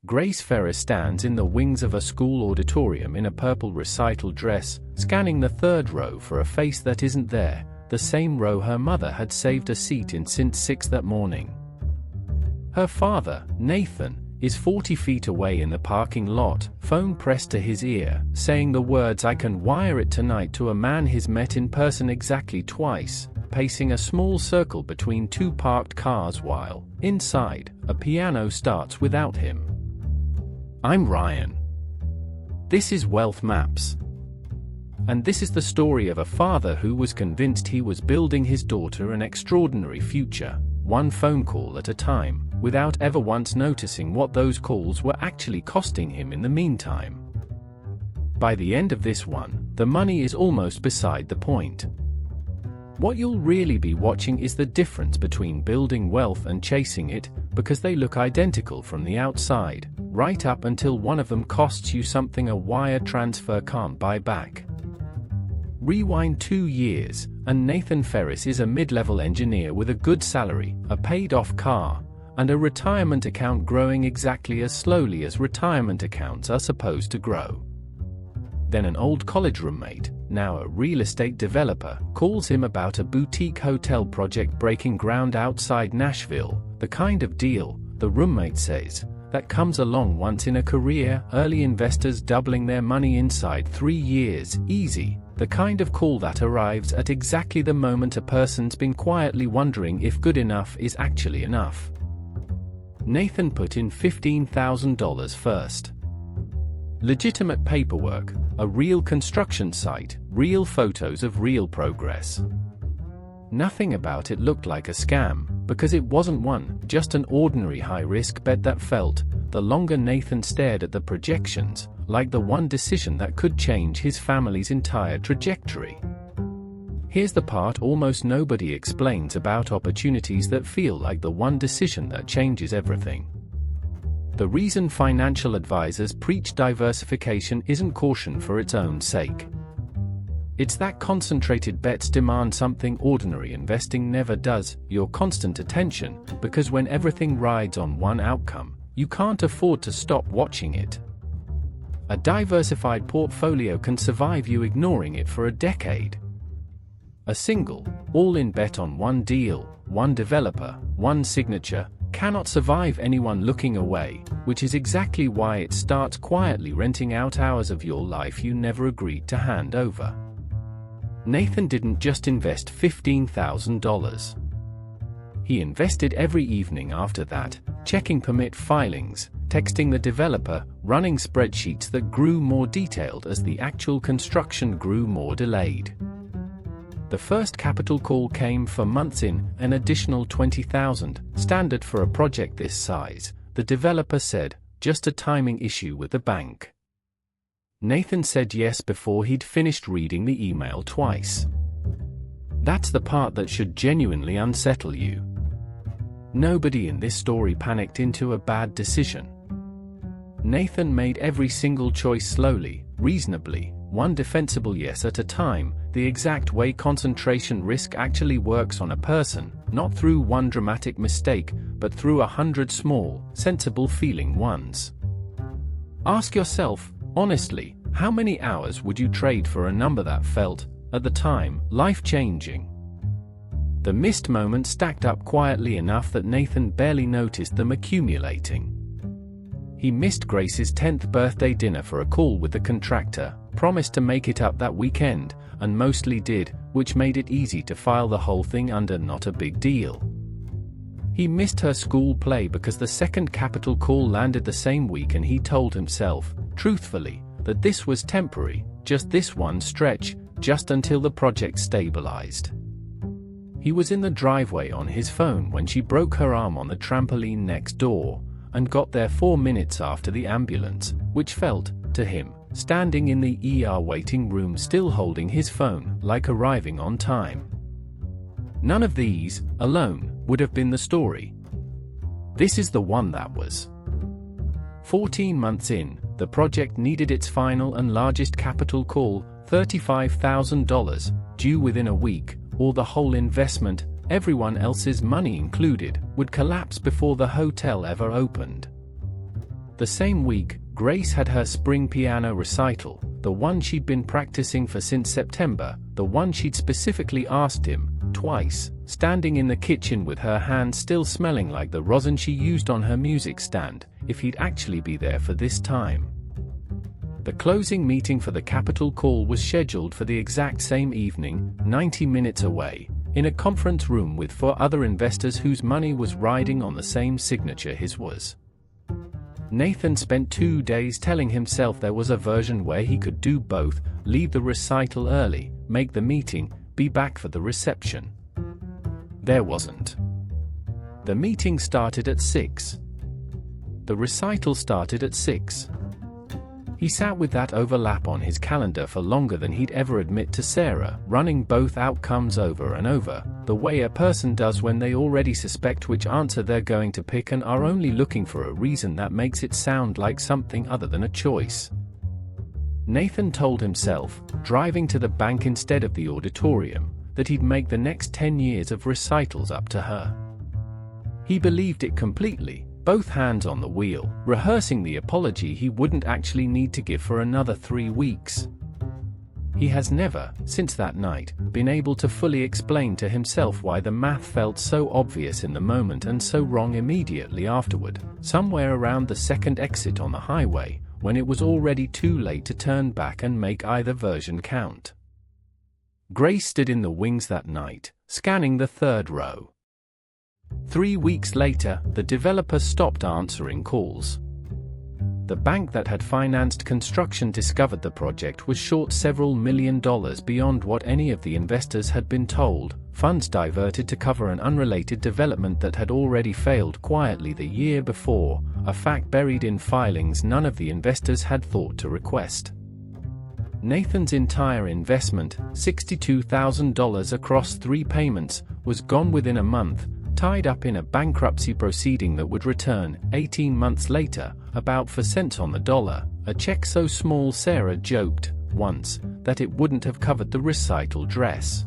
Grace Ferris stands in the wings of a school auditorium in a purple recital dress, scanning the third row for a face that isn't there, the same row her mother had saved a seat in since 6 that morning. Her father, Nathan, is 40 feet away in the parking lot, phone pressed to his ear, saying the words "I can wire it tonight" to a man he's met in person exactly twice, pacing a small circle between 2 parked cars while, inside, a piano starts without him. I'm Ryan. This is Wealth Maps. And this is the story of a father who was convinced he was building his daughter an extraordinary future, one phone call at a time, without ever once noticing what those calls were actually costing him in the meantime. By the end of this one, the money is almost beside the point. What you'll really be watching is the difference between building wealth and chasing it, because they look identical from the outside, right up until one of them costs you something a wire transfer can't buy back. Rewind 2 years, and Nathan Ferris is a mid-level engineer with a good salary, a paid-off car, and a retirement account growing exactly as slowly as retirement accounts are supposed to grow. Then an old college roommate, now a real estate developer, calls him about a boutique hotel project breaking ground outside Nashville, the kind of deal, the roommate says, that comes along once in a career, early investors doubling their money inside 3 years, easy, the kind of call that arrives at exactly the moment a person's been quietly wondering if good enough is actually enough. Nathan put in $15,000 first. Legitimate paperwork, a real construction site, real photos of real progress. Nothing about it looked like a scam, because it wasn't one, just an ordinary high-risk bet that felt, the longer Nathan stared at the projections, like the one decision that could change his family's entire trajectory. Here's the part almost nobody explains about opportunities that feel like the one decision that changes everything. The reason financial advisors preach diversification isn't caution for its own sake. It's that concentrated bets demand something ordinary investing never does, your constant attention, because when everything rides on one outcome, you can't afford to stop watching it. A diversified portfolio can survive you ignoring it for a decade. A single, all-in bet on one deal, one developer, one signature, cannot survive anyone looking away, which is exactly why it starts quietly renting out hours of your life you never agreed to hand over. Nathan didn't just invest $15,000. He invested every evening after that, checking permit filings, texting the developer, running spreadsheets that grew more detailed as the actual construction grew more delayed. The first capital call came for months in, an additional $20,000, standard for a project this size, the developer said, just a timing issue with the bank. Nathan said yes before he'd finished reading the email twice. That's the part that should genuinely unsettle you. Nobody in this story panicked into a bad decision. Nathan made every single choice slowly, reasonably, one defensible yes at a time, the exact way concentration risk actually works on a person, not through one dramatic mistake, but through 100 small, sensible feeling ones. Ask yourself, honestly, how many hours would you trade for a number that felt, at the time, life-changing? The missed moments stacked up quietly enough that Nathan barely noticed them accumulating. He missed Grace's 10th birthday dinner for a call with the contractor, promised to make it up that weekend, and mostly did, which made it easy to file the whole thing under not a big deal. He missed her school play because the second capital call landed the same week, and he told himself, truthfully, that this was temporary, just this one stretch, just until the project stabilized. He was in the driveway on his phone when she broke her arm on the trampoline next door, and got there 4 minutes after the ambulance, which felt, to him, standing in the ER waiting room still holding his phone, like arriving on time. None of these, alone, would have been the story. This is the one that was. 14 months in, the project needed its final and largest capital call, $35,000, due within a week, or the whole investment, everyone else's money included, would collapse before the hotel ever opened. The same week, Grace had her spring piano recital, the one she'd been practicing for since September, the one she'd specifically asked him, twice, standing in the kitchen with her hands still smelling like the rosin she used on her music stand, if he'd actually be there for this time. The closing meeting for the capital call was scheduled for the exact same evening, 90 minutes away, in a conference room with 4 other investors whose money was riding on the same signature his was. Nathan spent 2 days telling himself there was a version where he could do both, leave the recital early, make the meeting, be back for the reception. There wasn't. The meeting started at 6. The recital started at 6. He sat with that overlap on his calendar for longer than he'd ever admit to Sarah, running both outcomes over and over, the way a person does when they already suspect which answer they're going to pick and are only looking for a reason that makes it sound like something other than a choice. Nathan told himself, driving to the bank instead of the auditorium, that he'd make the next 10 years of recitals up to her. He believed it completely, both hands on the wheel, rehearsing the apology he wouldn't actually need to give for another 3 weeks. He has never, since that night, been able to fully explain to himself why the math felt so obvious in the moment and so wrong immediately afterward, somewhere around the second exit on the highway, when it was already too late to turn back and make either version count. Grace stood in the wings that night, scanning the 3rd row. 3 weeks later, the developer stopped answering calls. The bank that had financed construction discovered the project was short several $1 million beyond what any of the investors had been told, funds diverted to cover an unrelated development that had already failed quietly the year before, a fact buried in filings none of the investors had thought to request. Nathan's entire investment, $62,000 across 3 payments, was gone within a month, tied up in a bankruptcy proceeding that would return, 18 months later, about 4 cents on the dollar, a check so small Sarah joked, once, that it wouldn't have covered the recital dress.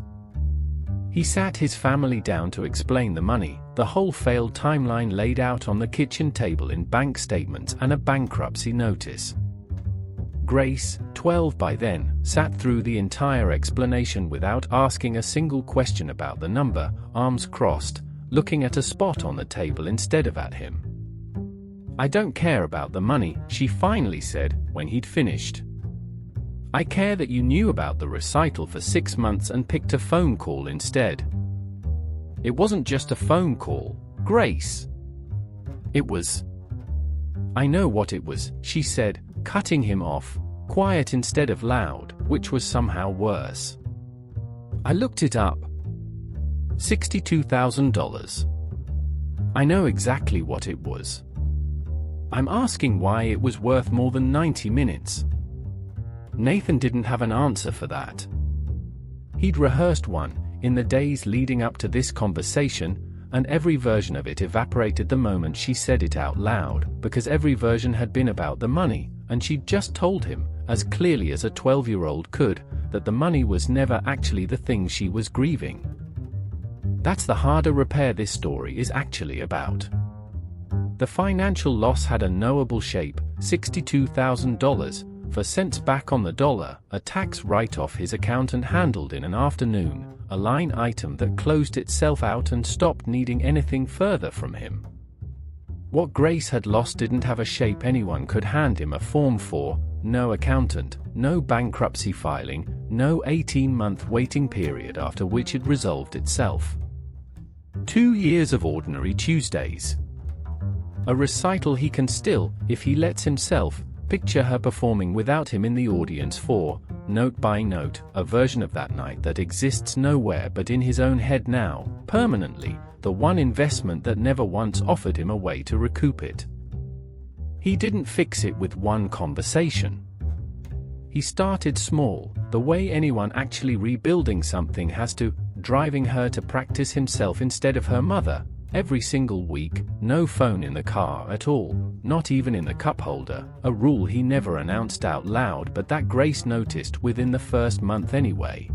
He sat his family down to explain the money, the whole failed timeline laid out on the kitchen table in bank statements and a bankruptcy notice. Grace, 12 by then, sat through the entire explanation without asking a single question about the number, arms crossed, looking at a spot on the table instead of at him. "I don't care about the money," she finally said, when he'd finished. "I care that you knew about the recital for 6 months and picked a phone call instead." "It wasn't just a phone call, Grace. It was." "I know what it was," she said, cutting him off, quiet instead of loud, which was somehow worse. "I looked it up. $62,000. I know exactly what it was. I'm asking why it was worth more than 90 minutes. Nathan didn't have an answer for that. He'd rehearsed one, in the days leading up to this conversation, and every version of it evaporated the moment she said it out loud, because every version had been about the money, and she'd just told him, as clearly as a 12-year-old could, that the money was never actually the thing she was grieving. That's the harder repair this story is actually about. The financial loss had a knowable shape, $62,000, 4 cents back on the dollar, a tax write-off his accountant handled in an afternoon, a line item that closed itself out and stopped needing anything further from him. What Grace had lost didn't have a shape anyone could hand him a form for, no accountant, no bankruptcy filing, no 18-month waiting period after which it resolved itself. 2 years of ordinary Tuesdays. A recital he can still, if he lets himself, picture her performing without him in the audience for, note by note, a version of that night that exists nowhere but in his own head now, permanently, the one investment that never once offered him a way to recoup it. He didn't fix it with one conversation. He started small, the way anyone actually rebuilding something has to, driving her to practice himself instead of her mother, every single week, no phone in the car at all, not even in the cup holder, a rule he never announced out loud but that Grace noticed within the first month anyway.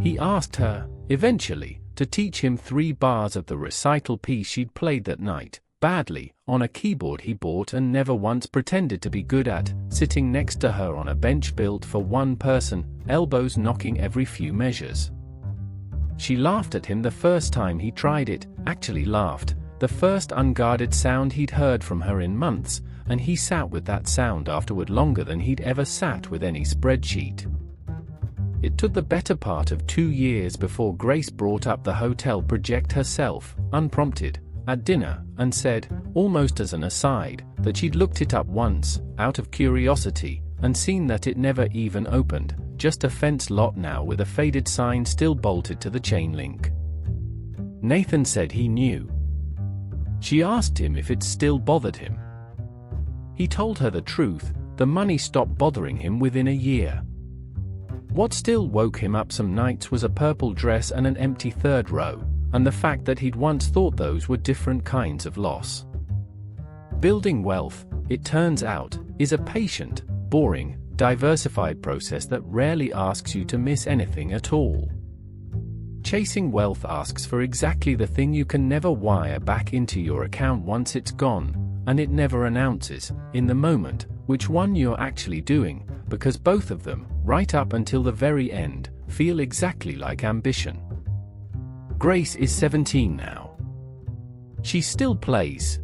He asked her, eventually, to teach him 3 bars of the recital piece she'd played that night, badly, on a keyboard he bought and never once pretended to be good at, sitting next to her on a bench built for one person, elbows knocking every few measures. She laughed at him the first time he tried it, actually laughed, the first unguarded sound he'd heard from her in months, and he sat with that sound afterward longer than he'd ever sat with any spreadsheet. It took the better part of 2 years before Grace brought up the hotel project herself, unprompted, at dinner, and said, almost as an aside, that she'd looked it up once, out of curiosity, and seen that it never even opened, just a fenced lot now with a faded sign still bolted to the chain link. Nathan said he knew. She asked him if it still bothered him. He told her the truth, the money stopped bothering him within a year. What still woke him up some nights was a purple dress and an empty third row, and the fact that he'd once thought those were different kinds of loss. Building wealth, it turns out, is a patient, boring, diversified process that rarely asks you to miss anything at all. Chasing wealth asks for exactly the thing you can never wire back into your account once it's gone, and it never announces, in the moment, which one you're actually doing, because both of them, right up until the very end, feel exactly like ambition. Grace is 17 now. She still plays.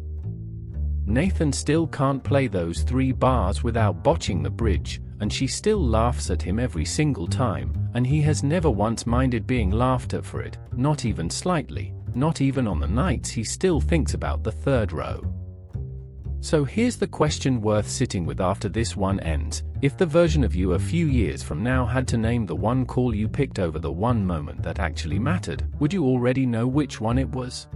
Nathan still can't play those 3 bars without botching the bridge, and she still laughs at him every single time, and he has never once minded being laughed at for it, not even slightly, not even on the nights he still thinks about the third row. So here's the question worth sitting with after this one ends: if the version of you a few years from now had to name the one call you picked over the one moment that actually mattered, would you already know which one it was?